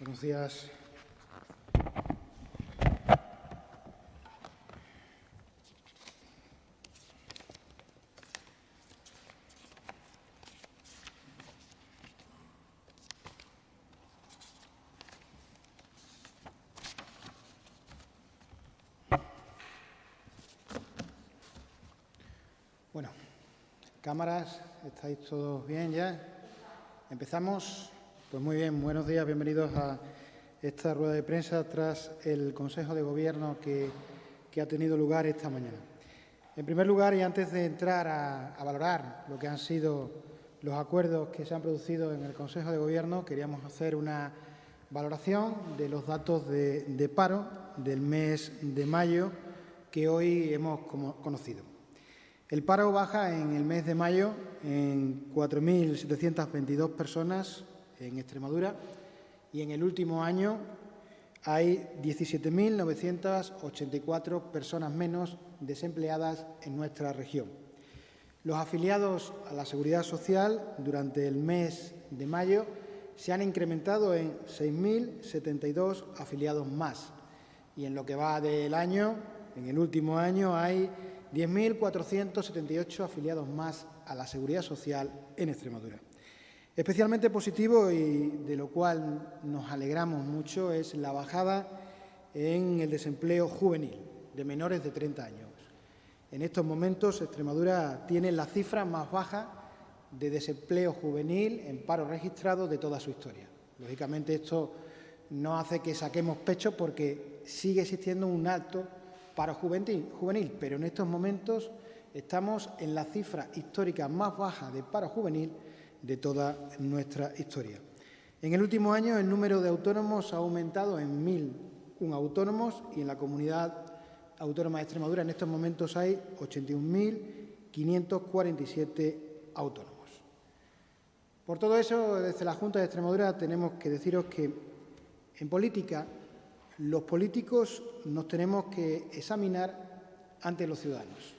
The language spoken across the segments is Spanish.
Buenos días. Bueno, cámaras, ¿estáis todos bien ya? ¿Empezamos? Pues muy bien, buenos días, bienvenidos a esta rueda de prensa tras el Consejo de Gobierno que ha tenido lugar esta mañana. En primer lugar, y antes de entrar a valorar lo que han sido los acuerdos que se han producido en el Consejo de Gobierno, queríamos hacer una valoración de los datos de paro del mes de mayo que hoy hemos conocido. El paro baja en el mes de mayo en 4.722 personas en Extremadura y en el último año hay 17.984 personas menos desempleadas en nuestra región. Los afiliados a la Seguridad Social durante el mes de mayo se han incrementado en 6.072 afiliados más y en lo que va del año, en el último año, hay 10.478 afiliados más a la Seguridad Social en Extremadura. Especialmente positivo y de lo cual nos alegramos mucho es la bajada en el desempleo juvenil de menores de 30 años. En estos momentos Extremadura tiene la cifra más baja de desempleo juvenil en paro registrado de toda su historia. Lógicamente esto no hace que saquemos pecho porque sigue existiendo un alto paro juvenil, pero en estos momentos estamos en la cifra histórica más baja de paro juvenil de toda nuestra historia. En el último año el número de autónomos ha aumentado en 1.001 autónomos y en la comunidad autónoma de Extremadura en estos momentos hay 81.547 autónomos. Por todo eso, desde la Junta de Extremadura tenemos que deciros que en política los políticos nos tenemos que examinar ante los ciudadanos.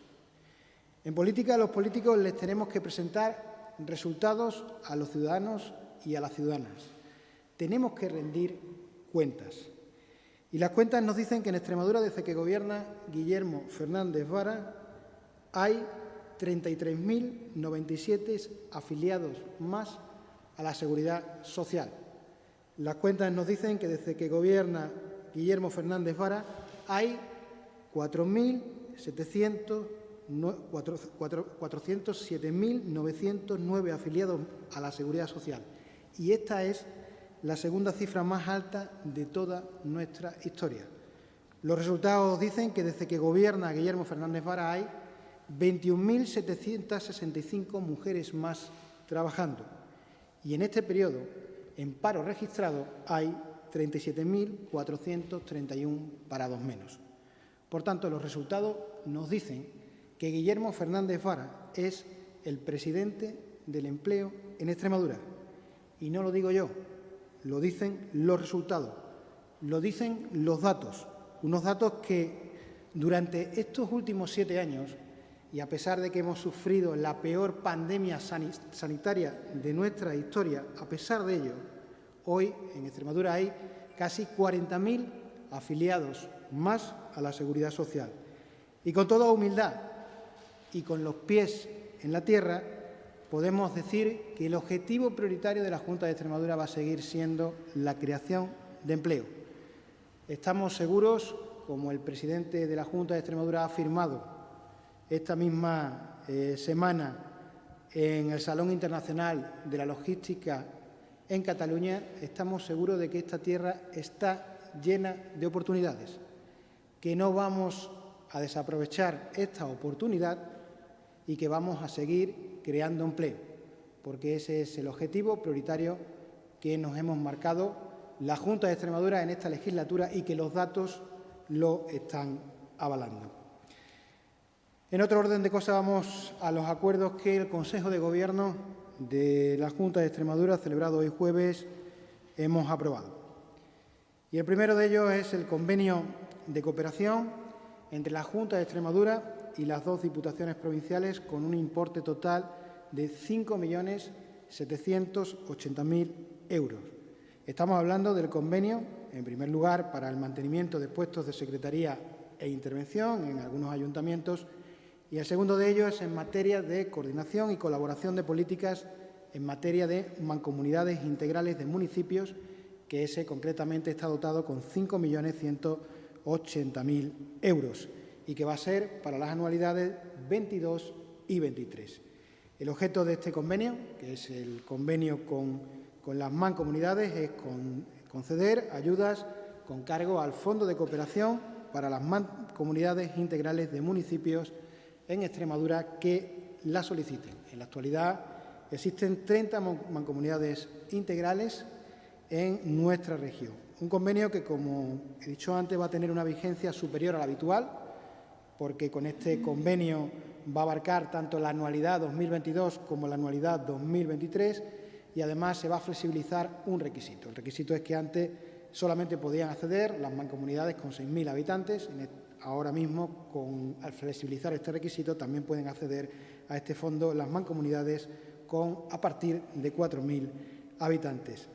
En política los políticos les tenemos que presentar resultados a los ciudadanos y a las ciudadanas. Tenemos que rendir cuentas. Y las cuentas nos dicen que en Extremadura, desde que gobierna Guillermo Fernández Vara, hay 33.097 afiliados más a la Seguridad Social. Las cuentas nos dicen que desde que gobierna Guillermo Fernández Vara hay 407.909 afiliados a la Seguridad Social. Y esta es la segunda cifra más alta de toda nuestra historia. Los resultados dicen que desde que gobierna Guillermo Fernández Vara hay 21.765 mujeres más trabajando. Y en este periodo, en paro registrado, hay 37.431 parados menos. Por tanto, los resultados nos dicen que Guillermo Fernández Vara es el presidente del empleo en Extremadura. Y no lo digo yo, lo dicen los resultados, lo dicen los datos, unos datos que durante estos últimos 7 años, y a pesar de que hemos sufrido la peor pandemia sanitaria de nuestra historia, a pesar de ello, hoy en Extremadura hay casi 40.000 afiliados más a la Seguridad Social. Y con toda humildad y con los pies en la tierra, podemos decir que el objetivo prioritario de la Junta de Extremadura va a seguir siendo la creación de empleo. Estamos seguros, como el presidente de la Junta de Extremadura ha afirmado esta misma semana en el Salón Internacional de la Logística en Cataluña, estamos seguros de que esta tierra está llena de oportunidades, que no vamos a desaprovechar esta oportunidad y que vamos a seguir creando empleo, porque ese es el objetivo prioritario que nos hemos marcado la Junta de Extremadura en esta legislatura y que los datos lo están avalando. En otro orden de cosas vamos a los acuerdos que el Consejo de Gobierno de la Junta de Extremadura, celebrado hoy jueves, hemos aprobado. Y el primero de ellos es el convenio de cooperación entre la Junta de Extremadura y las 2 diputaciones provinciales con un importe total de 5.780.000 euros. Estamos hablando del convenio, en primer lugar, para el mantenimiento de puestos de secretaría e intervención en algunos ayuntamientos, y el segundo de ellos es en materia de coordinación y colaboración de políticas en materia de mancomunidades integrales de municipios, que ese concretamente está dotado con 5.180.000 euros y que va a ser para las anualidades 22 y 23. El objeto de este convenio, que es el convenio con las mancomunidades, es conceder ayudas con cargo al Fondo de Cooperación para las mancomunidades integrales de municipios en Extremadura que la soliciten. En la actualidad existen 30 mancomunidades integrales en nuestra región. Un convenio que, como he dicho antes, va a tener una vigencia superior a la habitual, porque con este convenio va a abarcar tanto la anualidad 2022 como la anualidad 2023 y además se va a flexibilizar un requisito. El requisito es que antes solamente podían acceder las mancomunidades con 6.000 habitantes. Ahora mismo, al flexibilizar este requisito, también pueden acceder a este fondo las mancomunidades a partir de 4.000 habitantes.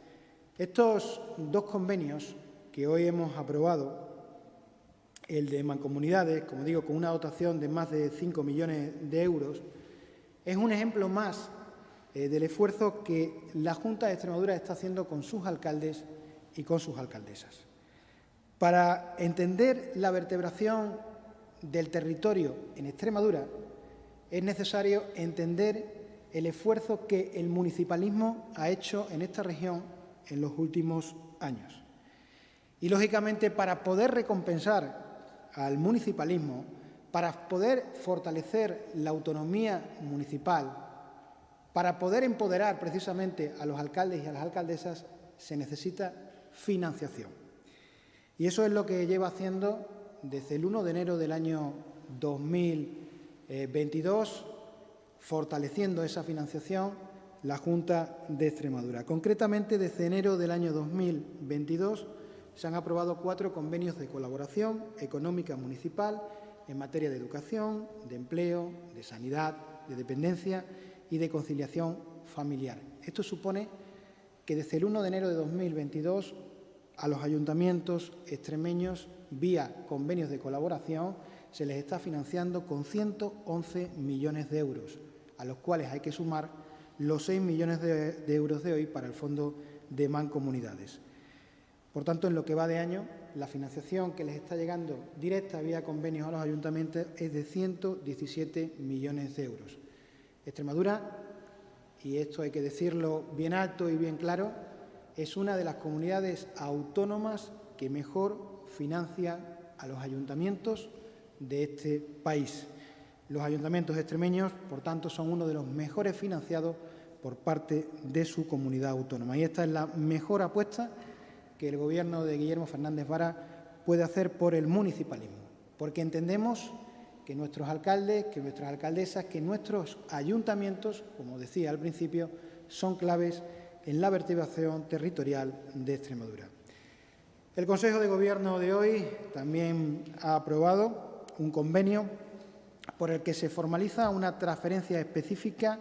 Estos dos convenios que hoy hemos aprobado, el de mancomunidades, como digo, con una dotación de más de 5 millones de euros, es un ejemplo más del esfuerzo que la Junta de Extremadura está haciendo con sus alcaldes y con sus alcaldesas. Para entender la vertebración del territorio en Extremadura, es necesario entender el esfuerzo que el municipalismo ha hecho en esta región en los últimos años. Y, lógicamente, para poder recompensar al municipalismo, para poder fortalecer la autonomía municipal, para poder empoderar precisamente a los alcaldes y a las alcaldesas, se necesita financiación. Y eso es lo que lleva haciendo desde el 1 de enero del año 2022, fortaleciendo esa financiación, la Junta de Extremadura. Concretamente, desde enero del año 2022 se han aprobado 4 convenios de colaboración económica municipal en materia de educación, de empleo, de sanidad, de dependencia y de conciliación familiar. Esto supone que desde el 1 de enero de 2022 a los ayuntamientos extremeños, vía convenios de colaboración, se les está financiando con 111 millones de euros, a los cuales hay que sumar los 6 millones de euros de hoy para el Fondo de Mancomunidades. Por tanto, en lo que va de año, la financiación que les está llegando directa vía convenios a los ayuntamientos es de 117 millones de euros. Extremadura, y esto hay que decirlo bien alto y bien claro, es una de las comunidades autónomas que mejor financia a los ayuntamientos de este país. Los ayuntamientos extremeños, por tanto, son uno de los mejores financiados por parte de su comunidad autónoma. Y esta es la mejor apuesta que el Gobierno de Guillermo Fernández Vara puede hacer por el municipalismo, porque entendemos que nuestros alcaldes, que nuestras alcaldesas, que nuestros ayuntamientos, como decía al principio, son claves en la vertebración territorial de Extremadura. El Consejo de Gobierno de hoy también ha aprobado un convenio por el que se formaliza una transferencia específica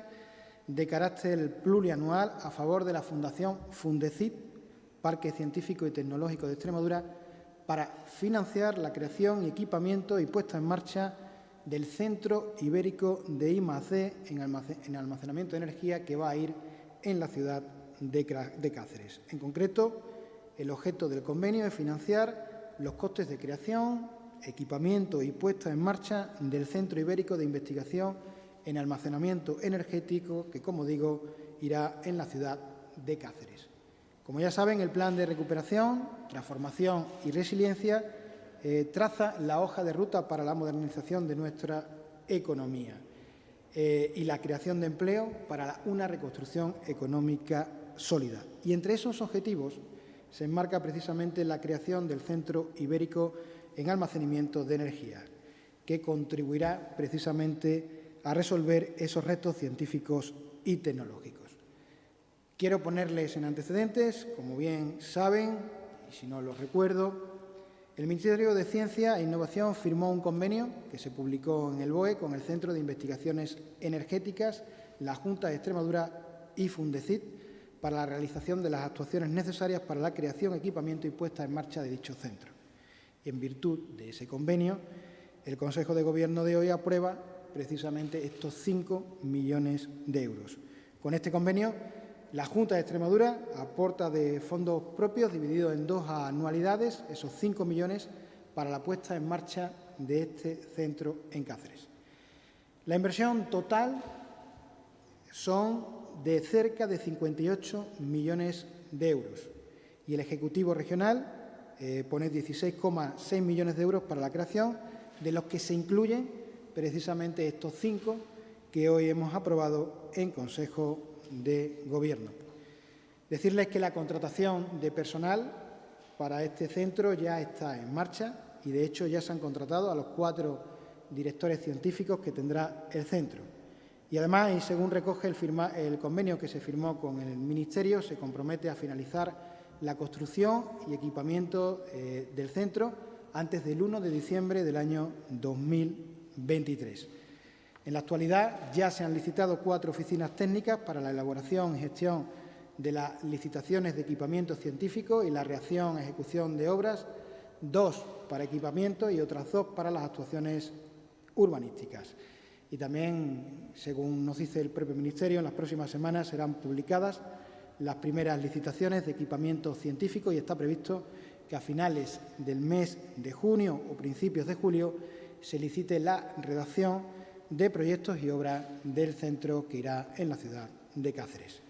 de carácter plurianual a favor de la Fundación Fundecit, Parque Científico y Tecnológico de Extremadura, para financiar la creación, equipamiento y puesta en marcha del Centro Ibérico de I+D en almacenamiento de energía que va a ir en la ciudad de Cáceres. En concreto, el objeto del convenio es financiar los costes de creación, equipamiento y puesta en marcha del Centro Ibérico de Investigación en Almacenamiento Energético que, como digo, irá en la ciudad de Cáceres. Como ya saben, el Plan de Recuperación, Transformación y Resiliencia traza la hoja de ruta para la modernización de nuestra economía y la creación de empleo para una reconstrucción económica sólida. Y entre esos objetivos se enmarca precisamente la creación del Centro Ibérico en Almacenamiento de Energía, que contribuirá precisamente a resolver esos retos científicos y tecnológicos. Quiero ponerles en antecedentes, como bien saben, y si no los recuerdo, el Ministerio de Ciencia e Innovación firmó un convenio que se publicó en el BOE con el Centro de Investigaciones Energéticas, la Junta de Extremadura y Fundecit para la realización de las actuaciones necesarias para la creación, equipamiento y puesta en marcha de dicho centro. Y en virtud de ese convenio, el Consejo de Gobierno de hoy aprueba precisamente estos 5 millones de euros. Con este convenio, la Junta de Extremadura aporta de fondos propios divididos en 2 anualidades esos 5 millones para la puesta en marcha de este centro en Cáceres. La inversión total son de cerca de 58 millones de euros y el Ejecutivo Regional pone 16,6 millones de euros para la creación, de los que se incluyen precisamente estos 5 que hoy hemos aprobado en Consejo de Gobierno. Decirles que la contratación de personal para este centro ya está en marcha y, de hecho, ya se han contratado a los 4 directores científicos que tendrá el centro. Y, además, y según recoge el convenio que se firmó con el Ministerio, se compromete a finalizar la construcción y equipamiento del centro antes del 1 de diciembre del año 2023. En la actualidad ya se han licitado 4 oficinas técnicas para la elaboración y gestión de las licitaciones de equipamiento científico y la reacción y ejecución de obras, 2 para equipamiento y otras 2 para las actuaciones urbanísticas. Y también, según nos dice el propio Ministerio, en las próximas semanas serán publicadas las primeras licitaciones de equipamiento científico y está previsto que a finales del mes de junio o principios de julio se licite la redacción de proyectos y obras del centro que irá en la ciudad de Cáceres.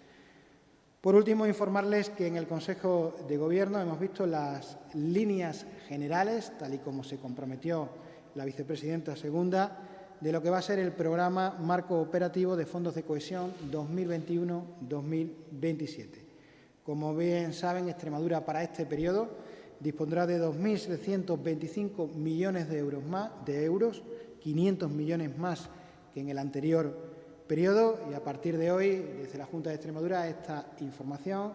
Por último, informarles que en el Consejo de Gobierno hemos visto las líneas generales, tal y como se comprometió la vicepresidenta segunda, de lo que va a ser el programa Marco Operativo de Fondos de Cohesión 2021-2027. Como bien saben, Extremadura para este periodo dispondrá de 2.725 millones de euros, 500 millones más que en el anterior periodo, y a partir de hoy, desde la Junta de Extremadura, esta información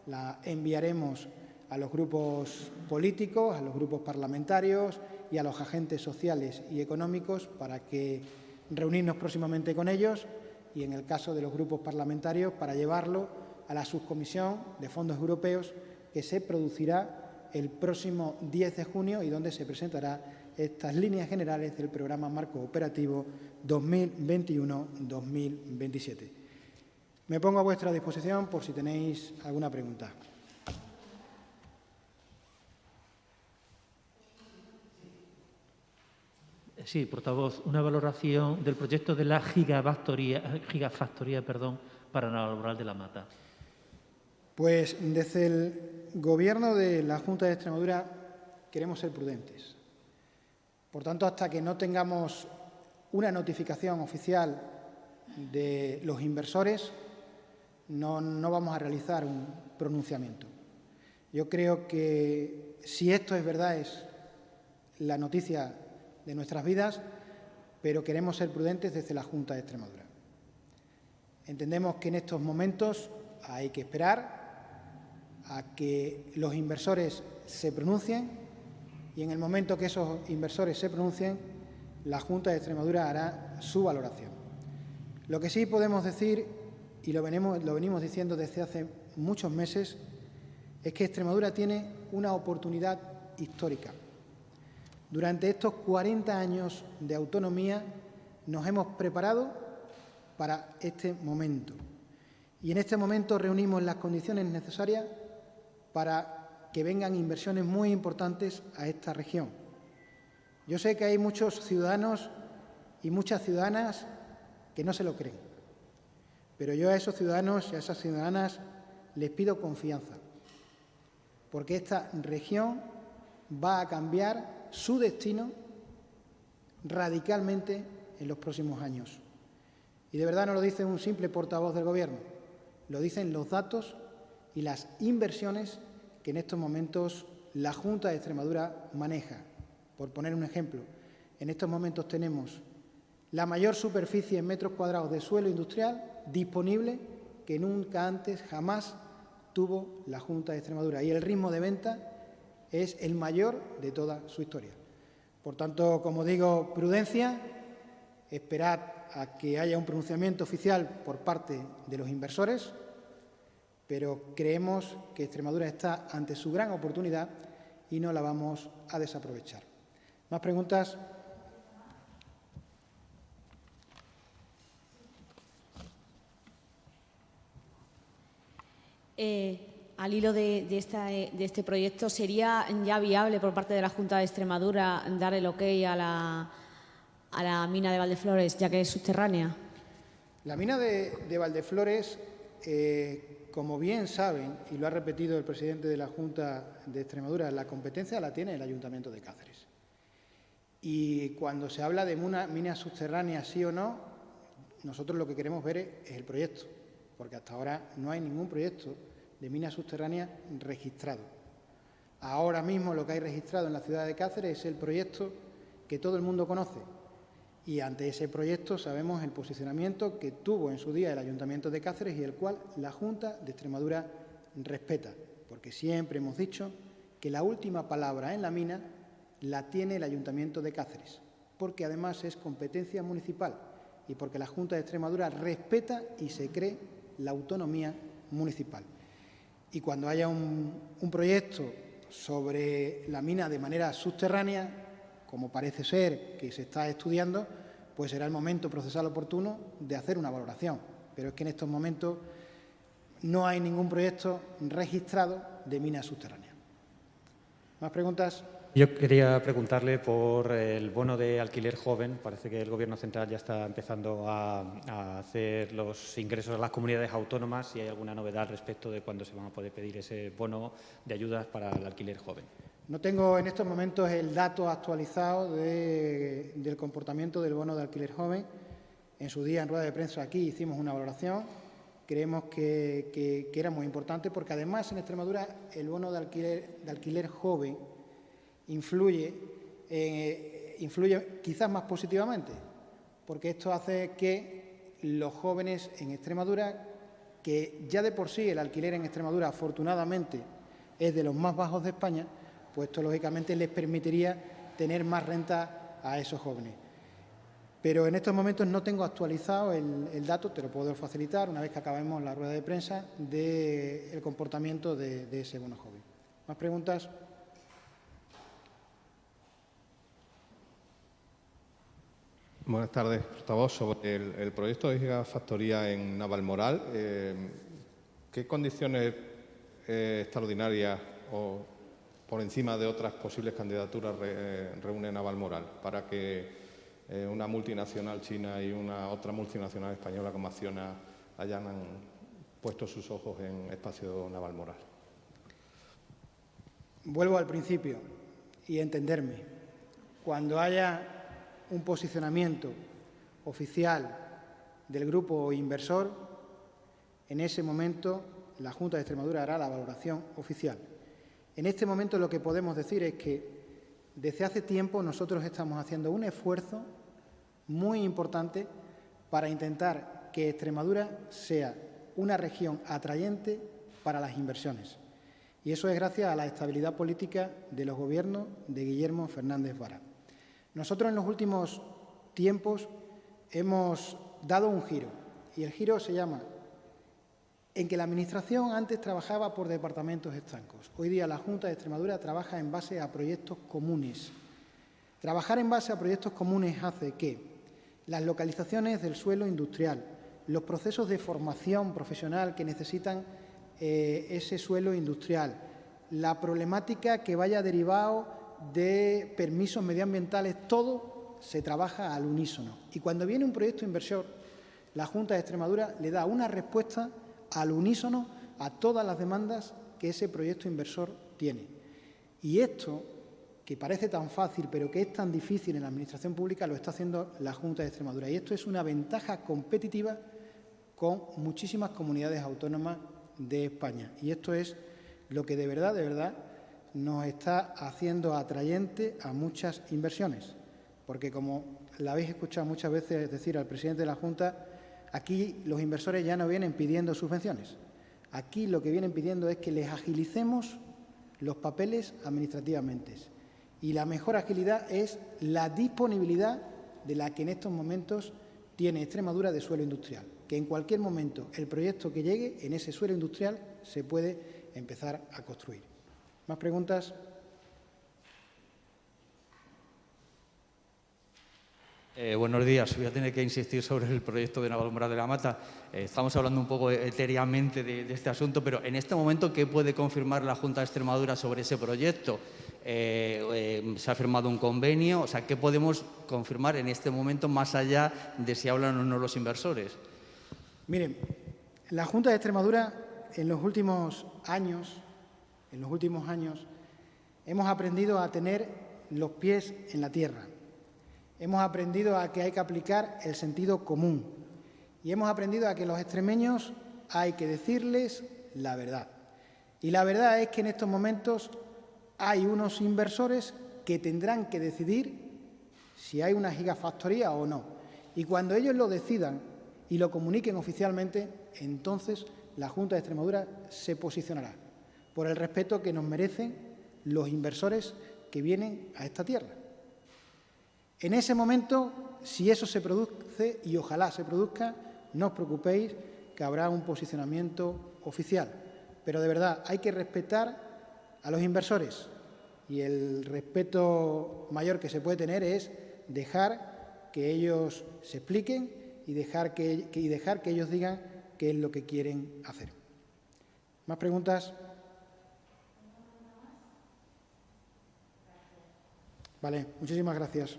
la enviaremos a los grupos políticos, a los grupos parlamentarios y a los agentes sociales y económicos para que reunirnos próximamente con ellos y, en el caso de los grupos parlamentarios, para llevarlo a la subcomisión de fondos europeos que se producirá el próximo 10 de junio y donde se presentará estas líneas generales del programa Marco Operativo 2021-2027. Me pongo a vuestra disposición por si tenéis alguna pregunta. Sí, portavoz, una valoración del proyecto de la gigafactoría para la Laboral de la Mata. Pues desde el Gobierno de la Junta de Extremadura queremos ser prudentes. Por tanto, hasta que no tengamos una notificación oficial de los inversores, no vamos a realizar un pronunciamiento. Yo creo que si esto es verdad, es la noticia de nuestras vidas, pero queremos ser prudentes desde la Junta de Extremadura. Entendemos que en estos momentos hay que esperar a que los inversores se pronuncien y en el momento que esos inversores se pronuncien, la Junta de Extremadura hará su valoración. Lo que sí podemos decir, y lo venimos diciendo desde hace muchos meses, es que Extremadura tiene una oportunidad histórica. Durante estos 40 años de autonomía nos hemos preparado para este momento. Y en este momento reunimos las condiciones necesarias para que vengan inversiones muy importantes a esta región. Yo sé que hay muchos ciudadanos y muchas ciudadanas que no se lo creen, pero yo a esos ciudadanos y a esas ciudadanas les pido confianza, porque esta región va a cambiar su destino radicalmente en los próximos años. Y de verdad no lo dice un simple portavoz del Gobierno, lo dicen los datos y las inversiones que en estos momentos la Junta de Extremadura maneja. Por poner un ejemplo, en estos momentos tenemos la mayor superficie en metros cuadrados de suelo industrial disponible que nunca antes, jamás, tuvo la Junta de Extremadura. Y el ritmo de venta es el mayor de toda su historia. Por tanto, como digo, prudencia, esperad a que haya un pronunciamiento oficial por parte de los inversores, pero creemos que Extremadura está ante su gran oportunidad y no la vamos a desaprovechar. ¿Más preguntas? Al hilo de este proyecto, ¿sería ya viable por parte de la Junta de Extremadura dar el ok a la mina de Valdeflores, ya que es subterránea? La mina de Valdeflores, como bien saben, y lo ha repetido el presidente de la Junta de Extremadura, la competencia la tiene el Ayuntamiento de Cáceres. Y cuando se habla de una mina subterránea, sí o no, nosotros lo que queremos ver es el proyecto, porque hasta ahora no hay ningún proyecto de mina subterránea registrado. Ahora mismo lo que hay registrado en la ciudad de Cáceres es el proyecto que todo el mundo conoce. Y ante ese proyecto sabemos el posicionamiento que tuvo en su día el Ayuntamiento de Cáceres y el cual la Junta de Extremadura respeta, porque siempre hemos dicho que la última palabra en la mina la tiene el Ayuntamiento de Cáceres, porque además es competencia municipal y porque la Junta de Extremadura respeta y se cree la autonomía municipal. Y cuando haya un proyecto sobre la mina de manera subterránea, como parece ser que se está estudiando, pues será el momento procesal oportuno de hacer una valoración. Pero es que en estos momentos no hay ningún proyecto registrado de mina subterránea. ¿Más preguntas? Yo quería preguntarle por el bono de alquiler joven. Parece que el Gobierno central ya está empezando a hacer los ingresos a las comunidades autónomas. Si hay alguna novedad al respecto de cuándo se van a poder pedir ese bono de ayudas para el alquiler joven. No tengo en estos momentos el dato actualizado del comportamiento del bono de alquiler joven. En su día, en rueda de prensa aquí, hicimos una valoración. Creemos que era muy importante porque, además, en Extremadura el bono de alquiler joven influye quizás más positivamente, porque esto hace que los jóvenes en Extremadura, que ya de por sí el alquiler en Extremadura afortunadamente es de los más bajos de España, pues esto lógicamente les permitiría tener más renta a esos jóvenes. Pero en estos momentos no tengo actualizado el dato, te lo puedo facilitar una vez que acabemos la rueda de prensa, del comportamiento de ese bono joven. ¿Más preguntas? Buenas tardes, portavoz. Sobre el proyecto de gigafactoría en Navalmoral, ¿qué condiciones extraordinarias o por encima de otras posibles candidaturas reúne Navalmoral para que una multinacional china y una otra multinacional española como Acciona hayan puesto sus ojos en espacio Navalmoral? Vuelvo al principio y entenderme. Cuando haya un posicionamiento oficial del grupo inversor, en ese momento la Junta de Extremadura hará la valoración oficial. En este momento lo que podemos decir es que desde hace tiempo nosotros estamos haciendo un esfuerzo muy importante para intentar que Extremadura sea una región atrayente para las inversiones. Y eso es gracias a la estabilidad política de los gobiernos de Guillermo Fernández Vara. Nosotros en los últimos tiempos hemos dado un giro, y el giro se llama en que la Administración antes trabajaba por departamentos estancos. Hoy día la Junta de Extremadura trabaja en base a proyectos comunes. Trabajar en base a proyectos comunes hace que las localizaciones del suelo industrial, los procesos de formación profesional que necesitan ese suelo industrial, la problemática que vaya derivado de permisos medioambientales, todo se trabaja al unísono. Y cuando viene un proyecto inversor, la Junta de Extremadura le da una respuesta al unísono a todas las demandas que ese proyecto inversor tiene. Y esto, que parece tan fácil, pero que es tan difícil en la Administración pública, lo está haciendo la Junta de Extremadura. Y esto es una ventaja competitiva con muchísimas comunidades autónomas de España. Y esto es lo que de verdad, nos está haciendo atrayente a muchas inversiones. Porque, como la habéis escuchado muchas veces decir al presidente de la Junta, aquí los inversores ya no vienen pidiendo subvenciones. Aquí lo que vienen pidiendo es que les agilicemos los papeles administrativamente. Y la mejor agilidad es la disponibilidad de la que en estos momentos tiene Extremadura de suelo industrial. que en cualquier momento el proyecto que llegue en ese suelo industrial se puede empezar a construir. ¿Más preguntas? Buenos días. Voy a tener que insistir sobre el proyecto de Navalmoral de la Mata. Estamos hablando un poco etéreamente de este asunto, pero en este momento, ¿qué puede confirmar la Junta de Extremadura sobre ese proyecto? ¿Se ha firmado un convenio? O sea, ¿qué podemos confirmar en este momento más allá de si hablan o no los inversores? Miren, la Junta de Extremadura en los últimos años hemos aprendido a tener los pies en la tierra. Hemos aprendido a que hay que aplicar el sentido común y hemos aprendido a que los extremeños hay que decirles la verdad. Y la verdad es que en estos momentos hay unos inversores que tendrán que decidir si hay una gigafactoría o no. Y cuando ellos lo decidan y lo comuniquen oficialmente, entonces la Junta de Extremadura se posicionará por el respeto que nos merecen los inversores que vienen a esta tierra. En ese momento, si eso se produce, y ojalá se produzca, no os preocupéis que habrá un posicionamiento oficial. Pero de verdad hay que respetar a los inversores y el respeto mayor que se puede tener es dejar que ellos se expliquen y dejar que ellos digan qué es lo que quieren hacer. ¿Más preguntas? Vale, muchísimas gracias.